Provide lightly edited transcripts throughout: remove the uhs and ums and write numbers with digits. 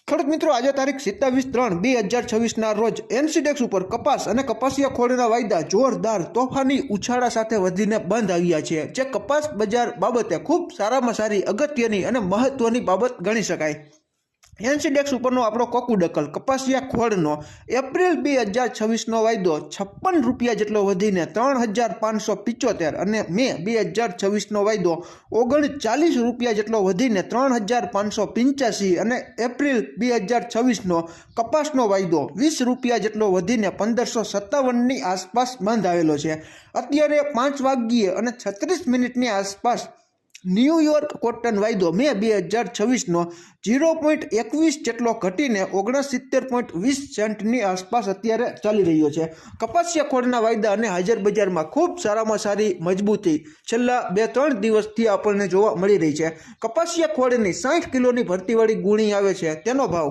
ખેડૂત મિત્રો, આજે તારીખ 27/3/2026 રોજ એનસીડેક્સ ઉપર કપાસ અને કપાસિયા ખોળના વાયદા જોરદાર તોફાની ઉછાળા સાથે વધીને બંધ આવ્યા છે, જે કપાસ બજાર બાબતે ખૂબ સારામાં સારી અગત્યની અને મહત્વની બાબત ગણી શકાય। એનસીડેક્સ ઉપરનો આપણો કોકુડકલ કપાસિયા ખોળનો એપ્રિલ 2026નો વાયદો 56 રૂપિયા જેટલો વધીને 3575 અને મે 2026નો વાયદો 39 રૂપિયા જેટલો વધીને 3585 અને એપ્રિલ 2026નો કપાસનો વાયદો 20 રૂપિયા જેટલો વધીને 1557ની આસપાસ બંધ આવેલો છે। અત્યારે 5:36 આસપાસ ન્યૂયોર્ક કોટન વાયદો મે 2026નો 0.21 જેટલો ઘટીને 69.20 સેન્ટની આસપાસ અત્યારે ચાલી રહ્યો છે। કપાસિયા ખોળના વાયદા અને હાજર બજારમાં ખૂબ સારામાં સારી મજબૂતી છેલ્લા 2-3 દિવસથી આપણને જોવા મળી રહી છે। કપાસિયા ખોળની 60 કિલોની ભરતીવાળી ગુણી આવે છે, તેનો ભાવ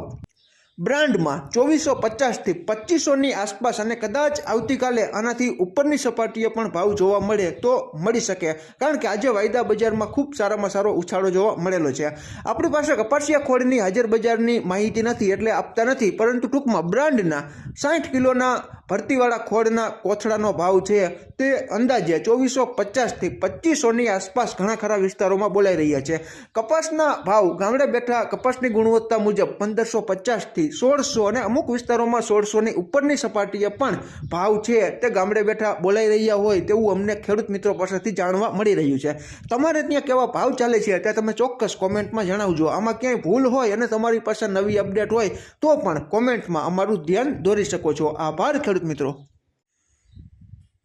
બ્રાન્ડમાં 2450થી 2500ની આસપાસ અને કદાચ આવતીકાલે આનાથી ઉપરની સપાટીએ પણ ભાવ જોવા મળે તો મળી શકે, કારણ કે આજે વાયદા બજારમાં ખૂબ સારામાં સારો ઉછાળો જોવા મળેલો છે। આપણી પાસે કપાસિયા ખોળની હાજર બજારની માહિતી નથી એટલે આપતા નથી, પરંતુ ટૂંકમાં બ્રાન્ડના 60 કિલોના ભરતીવાળા ખોળના કોથળાનો ભાવ છે તે અંદાજે 2450થી 2500ની આસપાસ ઘણા ખરા વિસ્તારોમાં બોલાઈ રહ્યા છે। કપાસના ભાવ ગામડે બેઠા કપાસની ગુણવત્તા મુજબ 1550થી 1600 અને અમુક વિસ્તારોમાં 1600ની ઉપરની સપાટીએ પણ ભાવ છે તે ગામડે બેઠા બોલાઈ રહ્યા હોય તેવું અમને ખેડૂત મિત્રો પાસેથી જાણવા મળી રહ્યું છે। તમારે ત્યાં કેવા ભાવ ચાલે છે તે તમે ચોક્કસ કોમેન્ટમાં જણાવજો। આમાં ક્યાંય ભૂલ હોય અને તમારી પાસે નવી અપડેટ હોય તો પણ કોમેન્ટમાં અમારું ધ્યાન દોરી શકો છો। આભાર ખેડૂત મિત્રો।